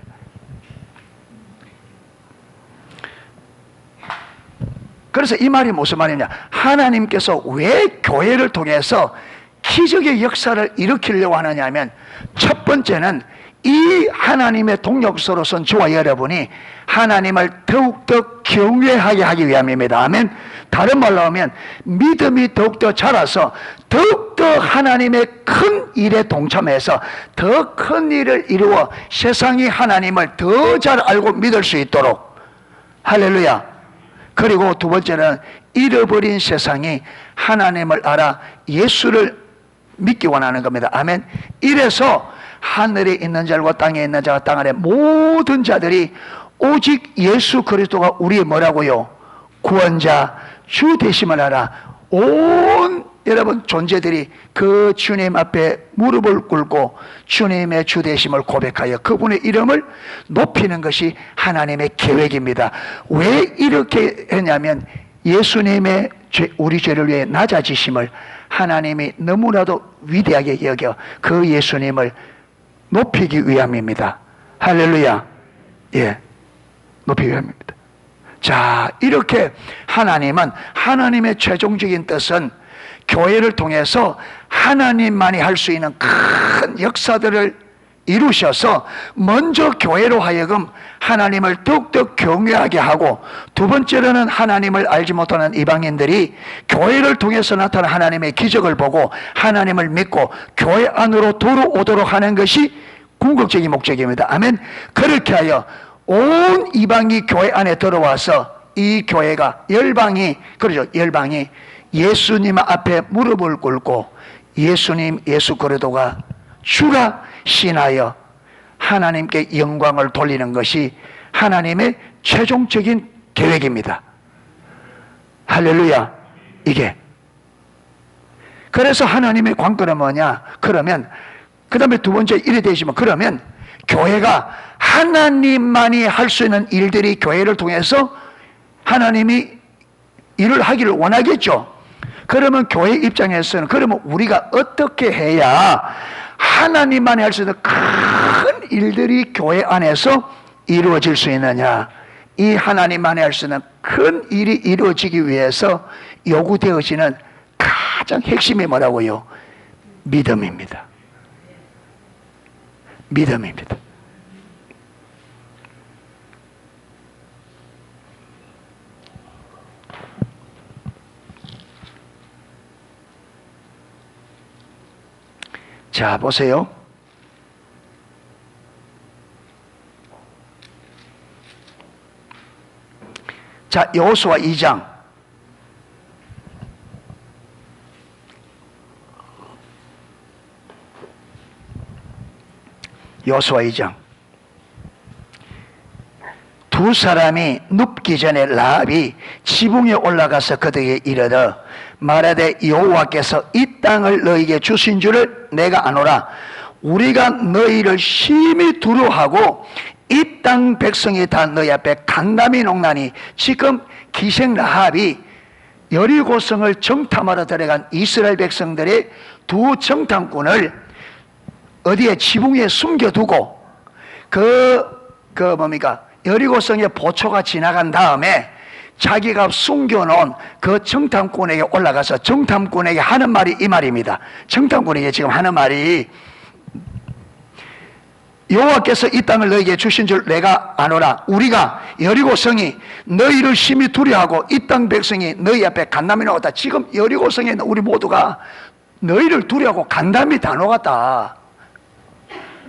그래서 이 말이 무슨 말이냐? 하나님께서 왜 교회를 통해서 기적의 역사를 일으키려고 하느냐 하면, 첫 번째는 이 하나님의 동력서로선 저와 여러분이 하나님을 더욱더 경외하게 하기 위함입니다. 아멘. 다른 말로 하면 믿음이 더욱더 자라서 더욱더 하나님의 큰 일에 동참해서 더 큰 일을 이루어 세상이 하나님을 더 잘 알고 믿을 수 있도록. 할렐루야. 그리고 두 번째는 잃어버린 세상이 하나님을 알아 예수를 믿기 원하는 겁니다. 아멘. 이래서 하늘에 있는 자와 땅에 있는 자와 땅 아래 모든 자들이 오직 예수 그리스도가 우리의 뭐라고요? 구원자, 주 되심을 알아 온 여러분 존재들이 그 주님 앞에 무릎을 꿇고 주님의 주 되심을 고백하여 그분의 이름을 높이는 것이 하나님의 계획입니다. 왜 이렇게 했냐면 예수님의 우리 죄를 위해 낮아지심을 하나님이 너무나도 위대하게 여겨 그 예수님을 높이기 위함입니다. 할렐루야. 예, 높이기 위함입니다. 자, 이렇게 하나님은 하나님의 최종적인 뜻은 교회를 통해서 하나님만이 할 수 있는 큰 역사들을 이루셔서 먼저 교회로 하여금 하나님을 더욱더 경외하게 하고, 두 번째로는 하나님을 알지 못하는 이방인들이 교회를 통해서 나타난 하나님의 기적을 보고 하나님을 믿고 교회 안으로 들어오도록 하는 것이 궁극적인 목적입니다. 아멘. 그렇게 하여 온 이방이 교회 안에 들어와서 이 교회가 열방이, 그러죠, 열방이 예수님 앞에 무릎을 꿇고 예수님 예수 그리스도가 주라 신하여 하나님께 영광을 돌리는 것이 하나님의 최종적인 계획입니다. 할렐루야. 이게 그래서 하나님의 관건은 뭐냐? 그러면 그 다음에 두 번째 이래 되시면, 그러면 교회가 하나님만이 할 수 있는 일들이 교회를 통해서 하나님이 일을 하기를 원하겠죠. 그러면 교회 입장에서는 그러면 우리가 어떻게 해야 하나님만이 할 수 있는 큰 일들이 교회 안에서 이루어질 수 있느냐? 이 하나님만이 할 수 있는 큰 일이 이루어지기 위해서 요구되어지는 가장 핵심이 뭐라고요? 믿음입니다. 믿음입니다. 자, 보세요. 자, 여호수아 2장. 여호수아 2장. 두 사람이 눕기 전에 라합이 지붕에 올라가서 그들에게 이르되 말하되 여호와께서 이 땅을 너희에게 주신 줄을 내가 아노라. 우리가 너희를 심히 두려워하고 이 땅 백성이 다 너희 앞에 간담이 농나니. 지금 기생 라합이 여리고성을 정탐하러 들어간 이스라엘 백성들의 두 정탐꾼을 어디에 지붕에 숨겨두고 여리고성의 보초가 지나간 다음에 자기가 숨겨놓은 그 정탐꾼에게 올라가서 정탐꾼에게 하는 말이 이 말입니다. 정탐꾼에게 지금 하는 말이 여호와께서 이 땅을 너희에게 주신 줄 내가 아노라. 우리가 여리고성이 너희를 심히 두려워하고 이 땅 백성이 너희 앞에 간담이 녹았다. 지금 여리고성에 있는 우리 모두가 너희를 두려워하고 간담이 다 녹았다.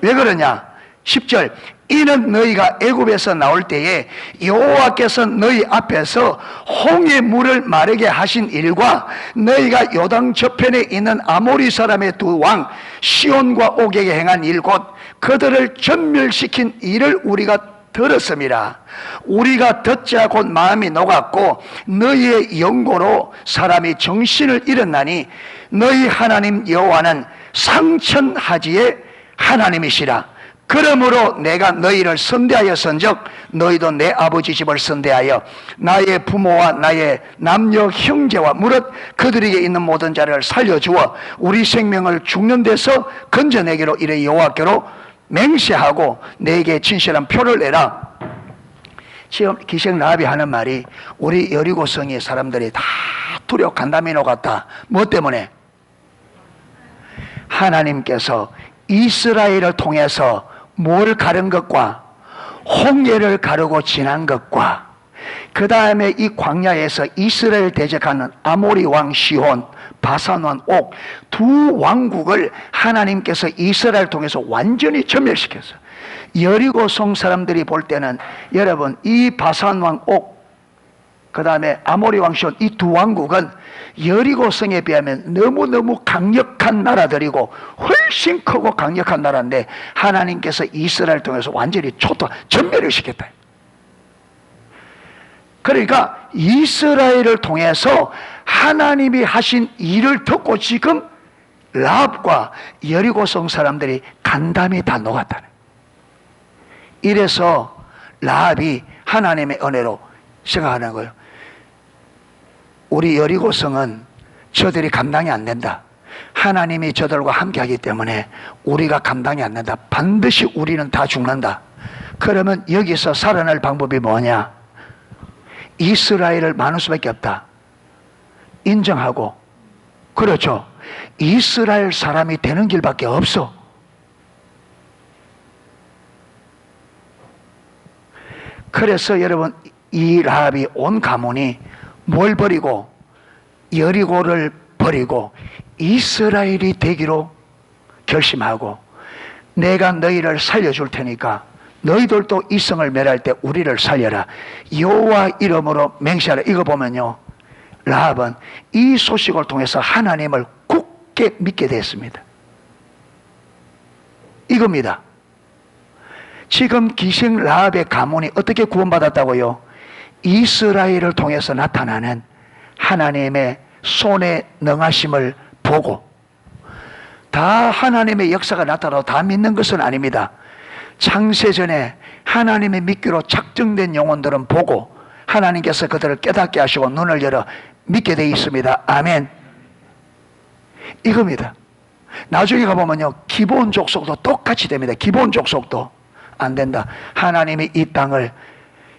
왜 그러냐? 10절, 이는 너희가 애굽에서 나올 때에 여호와께서 너희 앞에서 홍해 물을 마르게 하신 일과 너희가 요단 저편에 있는 아모리 사람의 두 왕 시온과 옥에게 행한 일 곧 그들을 전멸시킨 일을 우리가 들었음이라. 우리가 듣자 곧 마음이 녹았고 너희의 영고로 사람이 정신을 잃었나니 너희 하나님 여호와는 상천하지의 하나님이시라. 그러므로 내가 너희를 선대하였은즉 너희도 내 아버지 집을 선대하여 나의 부모와 나의 남녀 형제와 무릇 그들에게 있는 모든 자를 살려주어 우리 생명을 죽는 데서 건져내기로 이래 여호와께로 맹세하고 내게 진실한 표를 내라. 지금 기생 라합이 하는 말이 우리 여리고성의 사람들이 다 두려워 간담이 녹았다. 뭐 때문에? 하나님께서 이스라엘을 통해서 뭘 가른 것과 홍해를 가르고 지난 것과 그 다음에 이 광야에서 이스라엘 대적하는 아모리 왕 시혼, 바산 왕 옥 두 왕국을 하나님께서 이스라엘을 통해서 완전히 전멸시켰어요. 여리고성 사람들이 볼 때는 여러분 이 바산 왕 옥 그 다음에 아모리 왕 시혼 이 두 왕국은 여리고성에 비하면 너무너무 강력한 나라들이고 훨씬 크고 강력한 나라인데 하나님께서 이스라엘을 통해서 완전히 전멸을 시켰다. 그러니까 이스라엘을 통해서 하나님이 하신 일을 듣고 지금 라합과 여리고성 사람들이 간담이 다 녹았다는. 이래서 라합이 하나님의 은혜로 생각하는 거예요. 우리 여리고성은 저들이 감당이 안 된다. 하나님이 저들과 함께 하기 때문에 우리가 감당이 안 된다. 반드시 우리는 다 죽는다. 그러면 여기서 살아날 방법이 뭐냐? 이스라엘을 많을 수밖에 없다. 인정하고, 그렇죠. 이스라엘 사람이 되는 길밖에 없어. 그래서 여러분 이 라합이 온 가문이 뭘 버리고 여리고를 버리고 이스라엘이 되기로 결심하고 내가 너희를 살려줄 테니까 너희들도 이성을 멸할 때 우리를 살려라. 여호와 이름으로 맹세하라. 이거 보면요, 라합은 이 소식을 통해서 하나님을 굳게 믿게 됐습니다. 이겁니다. 지금 기생 라합의 가문이 어떻게 구원받았다고요? 이스라엘을 통해서 나타나는 하나님의 손에 능하심을 보고, 다 하나님의 역사가 나타나도 다 믿는 것은 아닙니다. 창세전에 하나님의 믿기로 작정된 영혼들은 보고 하나님께서 그들을 깨닫게 하시고 눈을 열어 믿게 되어 있습니다. 아멘. 이겁니다. 나중에 가보면요, 기본 족속도 똑같이 됩니다. 기본 족속도 안 된다. 하나님이 이 땅을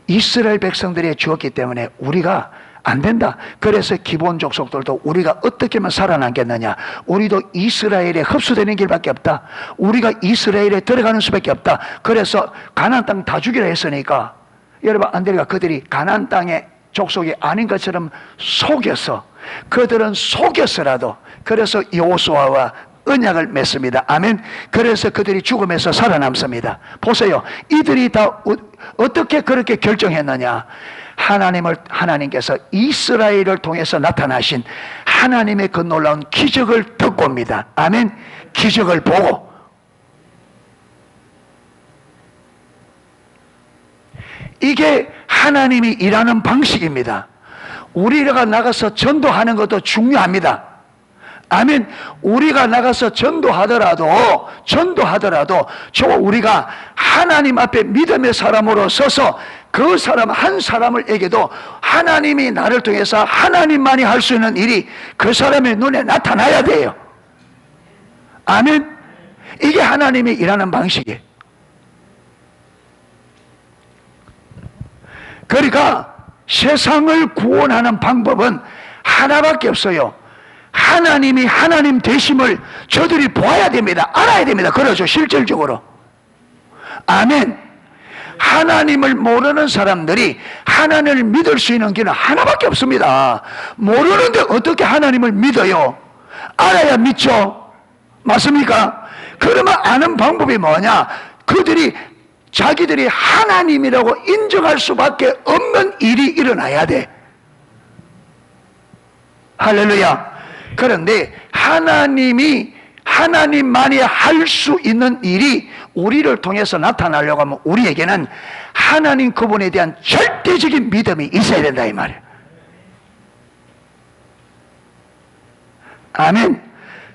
이스라엘 백성들이 주었기 때문에 우리가 안 된다. 그래서 기본 족속들도 우리가 어떻게 하면 살아남겠느냐? 우리도 이스라엘에 흡수되는 길밖에 없다. 우리가 이스라엘에 들어가는 수밖에 없다. 그래서 가나안 땅 다 주기로 했으니까 여러분 안 되니까 그들이 가나안 땅의 족속이 아닌 것처럼 속였어. 그들은 속였어라도 그래서 여호수아와 언약을 맺습니다. 아멘. 그래서 그들이 죽음에서 살아남습니다. 보세요. 이들이 다 어떻게 그렇게 결정했느냐? 하나님께서 이스라엘을 통해서 나타나신 하나님의 그 놀라운 기적을 듣고입니다. 아멘. 기적을 보고. 이게 하나님이 일하는 방식입니다. 우리가 나가서 전도하는 것도 중요합니다. 아멘. 우리가 나가서 전도하더라도 우리가 하나님 앞에 믿음의 사람으로 서서 그 사람 한 사람을에게도 하나님이 나를 통해서 하나님만이 할 수 있는 일이 그 사람의 눈에 나타나야 돼요. 아멘. 이게 하나님이 일하는 방식이에요. 그러니까 세상을 구원하는 방법은 하나밖에 없어요. 하나님이 하나님 되심을 저들이 보아야 됩니다. 알아야 됩니다. 그러죠. 실질적으로. 아멘. 하나님을 모르는 사람들이 하나님을 믿을 수 있는 길은 하나밖에 없습니다. 모르는데 어떻게 하나님을 믿어요? 알아야 믿죠. 맞습니까? 그러면 아는 방법이 뭐냐? 그들이 자기들이 하나님이라고 인정할 수밖에 없는 일이 일어나야 돼. 할렐루야. 그런데 하나님만이 할 수 있는 일이 우리를 통해서 나타나려고 하면 우리에게는 하나님 그분에 대한 절대적인 믿음이 있어야 된다 이 말이에요. 아멘.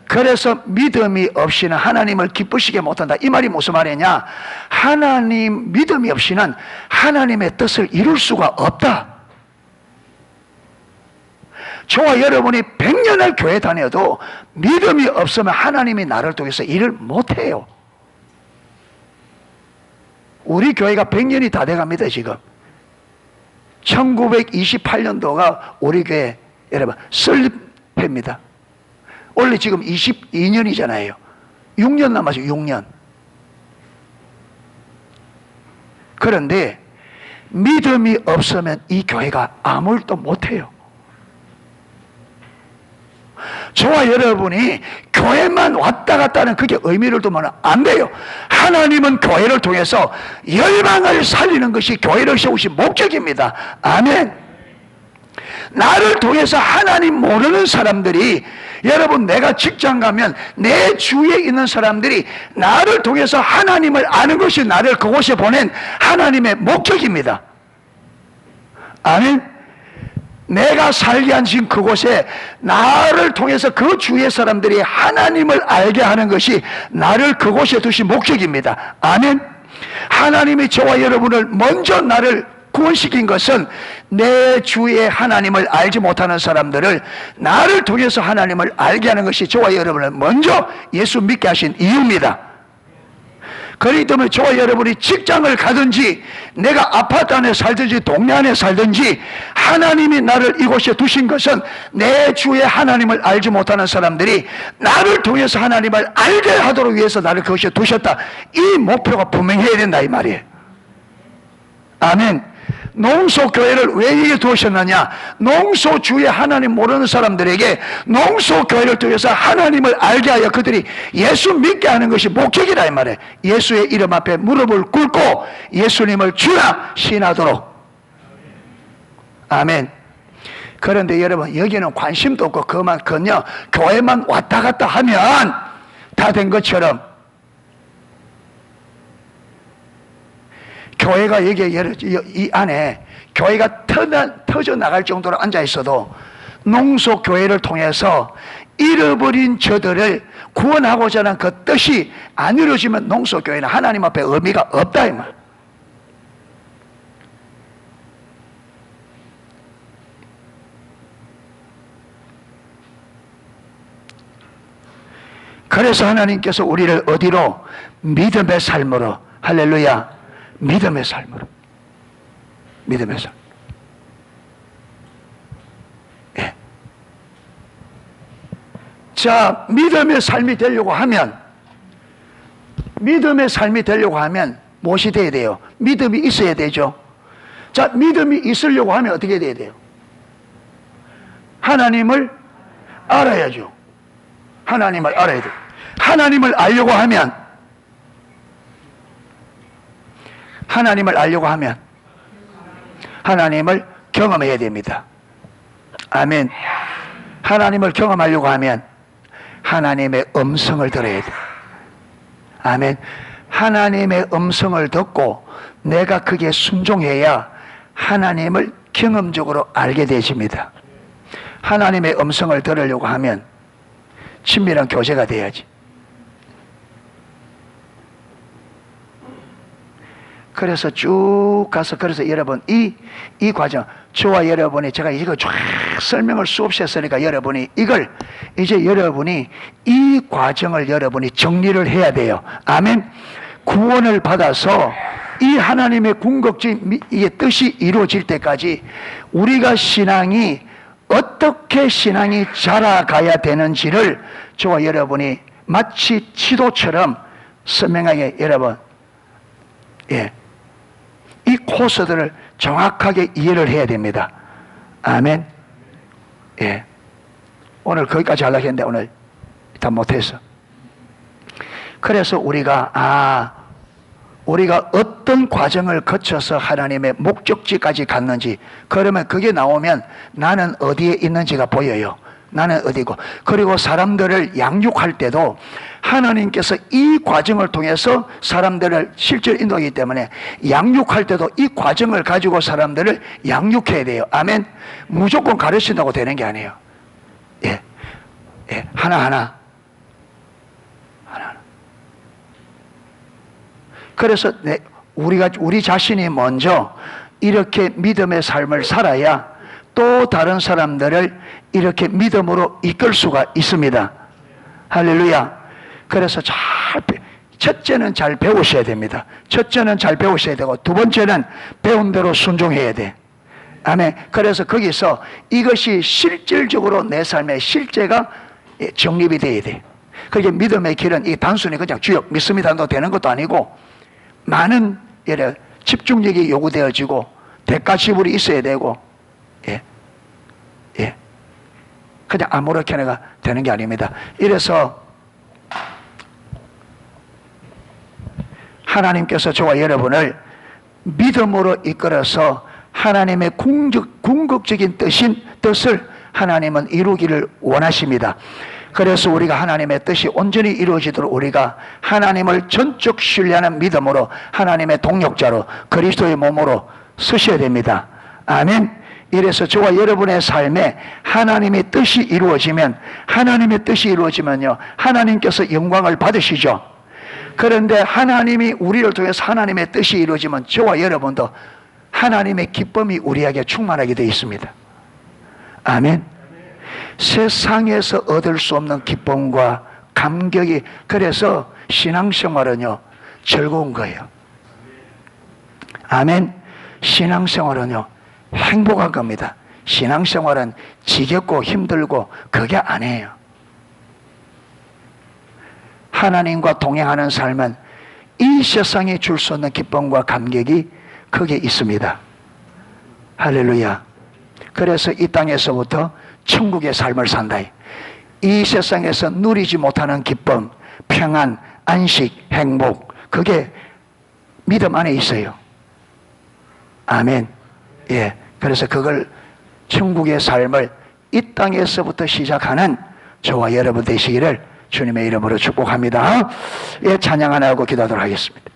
그래서 믿음이 없이는 하나님을 기쁘시게 못한다. 이 말이 무슨 말이냐? 하나님 믿음이 없이는 하나님의 뜻을 이룰 수가 없다. 저와 여러분이 100년을 교회 다녀도 믿음이 없으면 하나님이 나를 통해서 일을 못해요. 우리 교회가 100년이 다 돼갑니다 지금. 1928년도가 우리 교회 여러분 설립회입니다. 원래 지금 22년이잖아요 6년 남았죠. 6년. 그런데 믿음이 없으면 이 교회가 아무 일도 못해요. 저와 여러분이 교회만 왔다 갔다 하는 그게 의미를 두면 안 돼요. 하나님은 교회를 통해서 열방을 살리는 것이 교회를 세우신 목적입니다. 아멘. 나를 통해서 하나님 모르는 사람들이, 여러분 내가 직장 가면 내 주위에 있는 사람들이 나를 통해서 하나님을 아는 것이 나를 그곳에 보낸 하나님의 목적입니다. 아멘. 내가 살게 한 지금 그곳에 나를 통해서 그 주위의 사람들이 하나님을 알게 하는 것이 나를 그곳에 두신 목적입니다. 아멘. 하나님이 저와 여러분을 먼저 나를 구원시킨 것은 내 주위에 하나님을 알지 못하는 사람들을 나를 통해서 하나님을 알게 하는 것이 저와 여러분을 먼저 예수 믿게 하신 이유입니다. 그렇기 때문에 저와 여러분이 직장을 가든지 내가 아파트 안에 살든지 동네 안에 살든지 하나님이 나를 이곳에 두신 것은 내 주위에 하나님을 알지 못하는 사람들이 나를 통해서 하나님을 알게 하도록 위해서 나를 그것에 두셨다. 이 목표가 분명해야 된다 이 말이에요. 아멘. 농소교회를 왜 여기에 두셨느냐? 농소 주위에 하나님 모르는 사람들에게 농소교회를 통해서 하나님을 알게 하여 그들이 예수 믿게 하는 것이 목적이라 이 말이에요. 예수의 이름 앞에 무릎을 꿇고 예수님을 주라 신하도록. 아멘. 그런데 여러분 여기는 관심도 없고 그만큼요 교회만 왔다 갔다 하면 다 된 것처럼 교회가 여기 이 안에 교회가 터져 나갈 정도로 앉아 있어도 농소교회를 통해서 잃어버린 저들을 구원하고자 하는 그 뜻이 안 이루어지면 농소교회는 하나님 앞에 의미가 없다 이 말. 그래서 하나님께서 우리를 어디로? 믿음의 삶으로. 할렐루야. 믿음의 삶으로. 믿음의 삶. 예. 자, 믿음의 삶이 되려고 하면 무엇이 돼야 돼요? 믿음이 있어야 되죠. 자, 믿음이 있으려고 하면 어떻게 돼야 돼요? 하나님을 알아야죠. 하나님을 알아야 돼요. 하나님을 알려고 하면 하나님을 경험해야 됩니다. 아멘. 하나님을 경험하려고 하면 하나님의 음성을 들어야 돼요. 아멘. 하나님의 음성을 듣고 내가 그게 순종해야 하나님을 경험적으로 알게 되십니다. 하나님의 음성을 들으려고 하면 친밀한 교제가 돼야지. 그래서 쭉 가서 그래서 여러분 이 과정 저와 여러분이 제가 이거 쫙 설명을 수없이 했으니까 여러분이 이걸 이제 여러분이 이 과정을 여러분이 정리를 해야 돼요. 아멘. 구원을 받아서 이 하나님의 궁극적인 이 뜻이 이루어질 때까지 우리가 어떻게 신앙이 자라가야 되는지를 저와 여러분이 마치 지도처럼 선명하게 여러분 예. 이 코스들을 정확하게 이해를 해야 됩니다. 아멘. 예. 오늘 거기까지 하려고 했는데 오늘 다 못해서. 그래서 우리가 어떤 과정을 거쳐서 하나님의 목적지까지 갔는지, 그러면 그게 나오면 나는 어디에 있는지가 보여요. 나는 어디고. 그리고 사람들을 양육할 때도 하나님께서 이 과정을 통해서 사람들을 실제로 인도하기 때문에 양육할 때도 이 과정을 가지고 사람들을 양육해야 돼요. 아멘. 무조건 가르친다고 되는 게 아니에요. 예. 예. 하나하나. 그래서 우리 자신이 먼저 이렇게 믿음의 삶을 살아야 또 다른 사람들을 이렇게 믿음으로 이끌 수가 있습니다. 할렐루야. 그래서 첫째는 잘 배우셔야 됩니다. 첫째는 잘 배우셔야 되고, 두 번째는 배운 대로 순종해야 돼. 아멘. 그래서 거기서 이것이 실질적으로 내 삶의 실제가 정립이 돼야 돼. 그게 믿음의 길은 이 단순히 그냥 주여 믿습니다 도 되는 것도 아니고, 많은 집중력이 요구되어지고 대가 지불이 있어야 되고, 예, 예, 그냥 아무렇게나 되는 게 아닙니다. 이래서 하나님께서 저와 여러분을 믿음으로 이끌어서 하나님의 궁극적인 뜻을 하나님은 이루기를 원하십니다. 그래서 우리가 하나님의 뜻이 온전히 이루어지도록 우리가 하나님을 전적 신뢰하는 믿음으로 하나님의 동역자로 그리스도의 몸으로 서셔야 됩니다. 아멘. 이래서 저와 여러분의 삶에 하나님의 뜻이 이루어지면요, 하나님께서 영광을 받으시죠. 그런데 하나님이 우리를 통해서 하나님의 뜻이 이루어지면 저와 여러분도 하나님의 기쁨이 우리에게 충만하게 되어 있습니다. 아멘. 세상에서 얻을 수 없는 기쁨과 감격이, 그래서 신앙생활은요 즐거운 거예요. 아멘. 신앙생활은요 행복한 겁니다. 신앙생활은 지겹고 힘들고 그게 아니에요. 하나님과 동행하는 삶은 이 세상에 줄 수 없는 기쁨과 감격이 거기에 있습니다. 할렐루야. 그래서 이 땅에서부터 천국의 삶을 산다. 이 세상에서 누리지 못하는 기쁨, 평안, 안식, 행복, 그게 믿음 안에 있어요. 아멘. 예. 그래서 그걸 천국의 삶을 이 땅에서부터 시작하는 저와 여러분 되시기를 주님의 이름으로 축복합니다. 예, 찬양 하나 하고 기도하도록 하겠습니다.